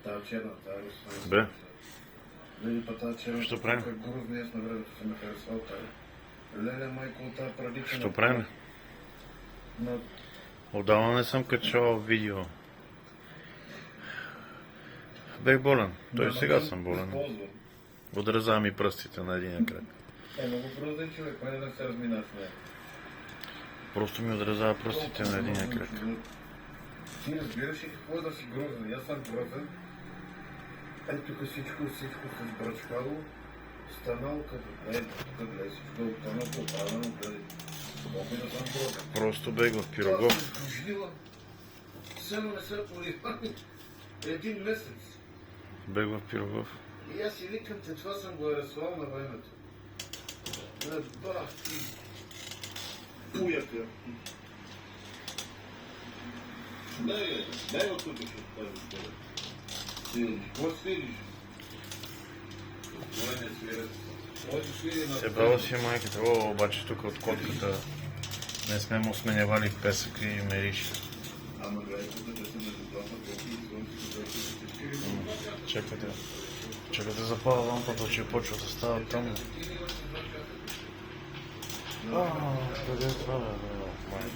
Тази черна, тази Бе, Види па тази черна. Що правим? Как грозно аз на времето съм ме харесвал тази. Леле, майко, от тази прадичена. що правим? На... Отдавна не съм качвал видео. Бех болен. Той сега съм болен. Използвам. Отреза ми пръстите на един крак. Много грозен човек, поне да се размина с нея. Просто ми отрезава пръстите на един крак. Ти разбираш ли какво е да си грозен? Аз съм грозен. Ето тук всичко с брачкало. Станал като... тук гледай всичко е останал поправено, гледай. Мога да съм грозен. Просто бег в Пирогов. Жила. Само не се поливани. Един месец. Бег в Пирогов. И аз си викам, че това съм го рисувал на времето. Бах ти. Пуяка. Дай от тук ще тази стеля. Свириш. Какво свириш? Това не свира. Може свири на... Себрала си майката. О, обаче тук от котката не сме му сменявали песък и мериш. Ама гледай, тук да се между двама колки и слънцето, да се всички. Чакайте. Чакайте запала лампата, че почва да става тъмно. Къде е това, бе? Майка.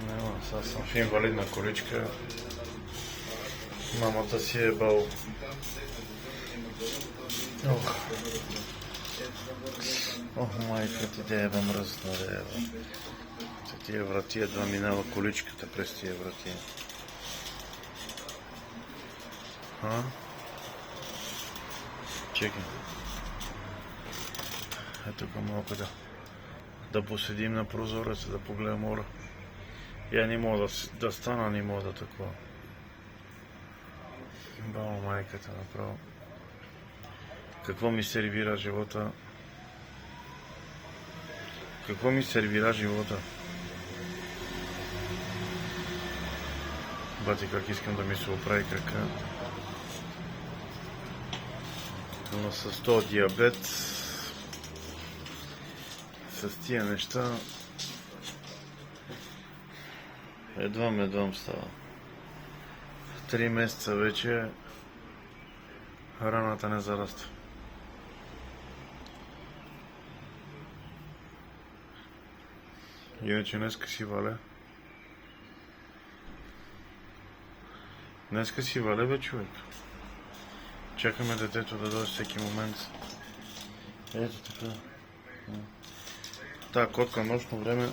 Няма, сега съм в инвалидна количка. Мамата си е бал. Ох, майка ти да е мръсна, да е. Тия врати едва минава количката през тия врати. Чекай. Ето тук малко да поседим на прозореца, да погледам мора. Я не мога да стана, не мога да такова. Бао майката направо. Какво ми сервира живота? Какво ми сервира живота? Бати как искам да ми се оправи крака. Но с този диабет, с тия неща, едвам става. 3 месеца вече раната не зараства. Иначе днеска си валя. Днеска си валя, бе, човек. Чакаме детето да дойде всеки момент. Ето така. Та котка нощно време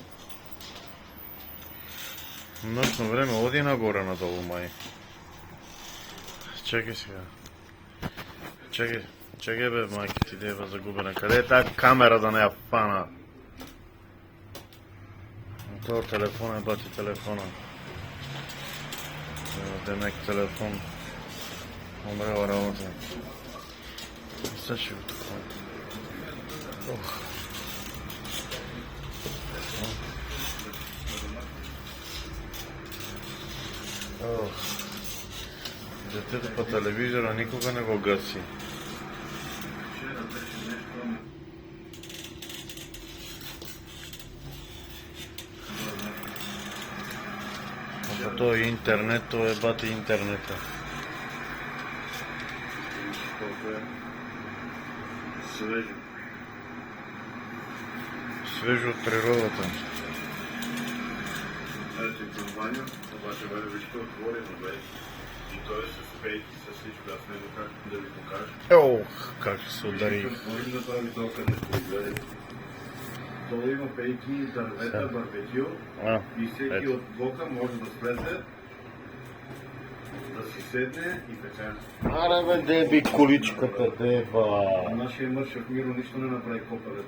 оди нагоре-надолу, май. Чакай сега. Чакай бе, майки ти, дева загубена. Къде е тая камера да не я фана? Това телефон е, бати телефона. Демек телефон. Умрела работа. Сега ще го такова. Детето по телевизора никога не го гаси. То е интернет, то е бати интернета. Свежо. Свежо от природата. Ето и към баня, обаче бъде вижте отворено, бе. И той е с пейки, с всичко, аз не знам как да ви покажа. Ох, как се удари. Можем да прави толкова нещо, гледай. Долу има пейки, дървета, барбекю и всеки от блока може да слезе, да си седне и така. Аре бе, деби количката, дева. Нашия мършев Миро нищо не направи копарето.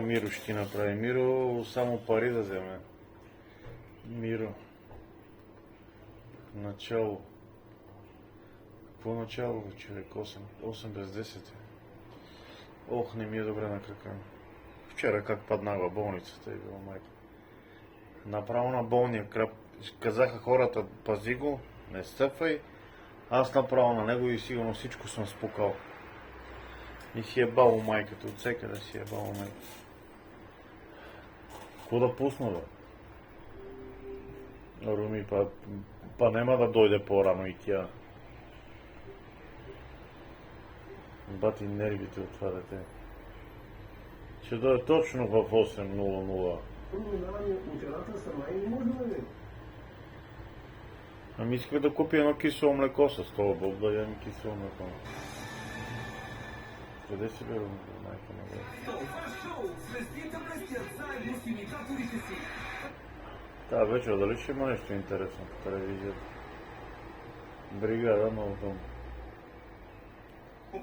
Миро ще ти направи. Миро само пари да вземе. Миро. Начало. Какво начало, бе, човек? 8 без 10. Ох, не ми е добре на крака. Вчера как паднах в болницата и била майка. Направо на болния кръп. Казаха хората, пази го, не стъпвай. Аз направо на него и сигурно всичко съм спукал. И си е бало майката, от всекъде си е бало майката. Какво да пусна, бе? Руми, па нема да дойде по-рано и тя. Бати нервите от това дете. Ще дойде точно в 8:00. Преминаване от едната страна и не може да даде. Ами исках да купя едно кисело млеко с това боб, да ядем кисело млеко. Къде си бе, майка на бе? Това шоу звездите блестят заедно с имитаторите си. Та вечер дали ще има нещо интересно по телевизията? Бригада, много там.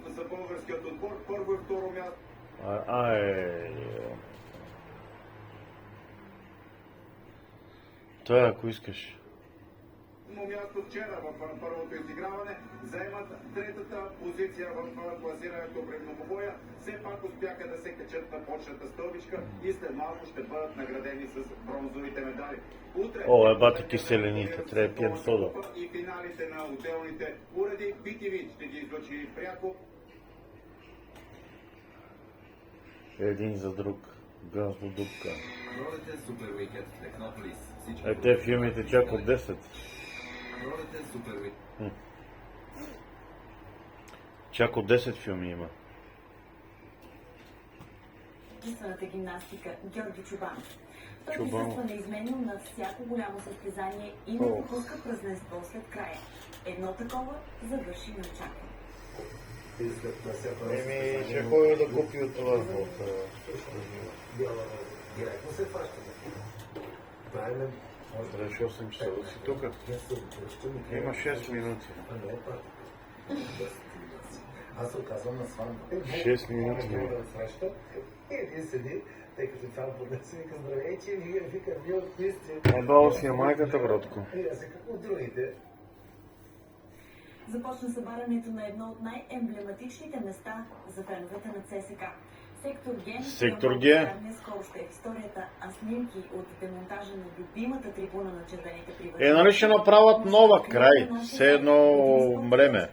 За българският отбор първо и второ място. Това ако искаш. Място вчера в първото изиграване заемат третата позиция в класирането при многобоя. Все пак успяха да се качат на почната стълбичка и след малко ще бъдат наградени с бронзовите медали. Утре О, бати киселените, трябва да пием сода. и финалите на отделните уреди. BTV ще ги излъчи пряко. Един за друг. Газ до дупка. Ролете Супер Уикенд в Технополис. Те филмите чак от 10. Ролете Супер Уикенд. Чак от 10 филми има. Единствената гимнастика Георги Чубанов. Той Чубанов. присъства неизменно на всяко голямо състезание и не пропуска празненство след края. Едно такова завърши неочаквано. И след на всяко едно Еми, състезание ще му- ходя да купи от това. Бяла, директно се фаща. Правилен. Трябваше 8 часа да си тук. Има 6 минути. Аз се оказвам на сватба. 6 минути. Не да среща. И един седи, тъй като това поднесе, вика, здравейте, вие, вика, вие от кои сте? Ебало си е майката, братко. И аз какво от другите? Започна събарянето на едно от най-емблематичните места за феновете на ЦСК. Сектор Г. Сектор Г. Не скоро ще е в историята, а снимки от демонтажа на любимата трибуна на червените привърженици. Нали ще направят нова край? Все едно време.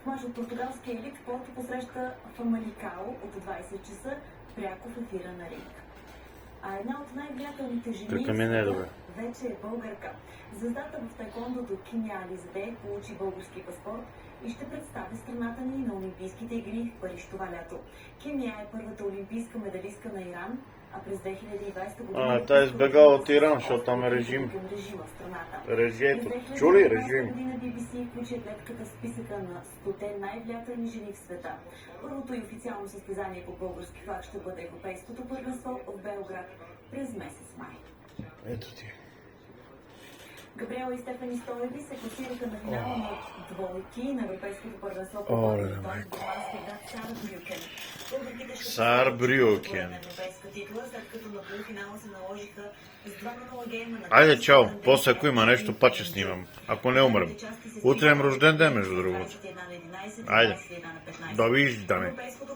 В мач от португалския елит Порто посреща Фамаликао от 20 часа пряко в ефира на Ринг. А една от най-влиятелните жени Така ми не е добре. вече е българка. Звездата в тайкондото Киня Ализаде получи български паспорт и ще представи страната ни на Олимпийските игри в Париж това лято. Киня е първата олимпийска медалистка на Иран, а през 2020 година... Тя е избегала от Иран, защото там е режим. Режима в страната. Режието. През Чули 2019 режим? година BBC включи атлетката в списъка на 100-те най-влиятелни жени в света. Първото и официално състезание по български флаг ще бъде Европейското първенство в Белград през месец май. Ето ти. Габриела и Стефани Стоеви се класираха на финала на двойки на Европейското първенство по Оле, badminton в майко. германския град Саарбрюкен. Българките ще Саарбрюкен. на европейска титла, след като на полуфинала се наложиха с 2-0 гейма на... Айде, чао. После ако има нещо, пак ще снимам. Ако не умрем. Утре е рожден ден, между другото. Айде. Довиждане. Европейското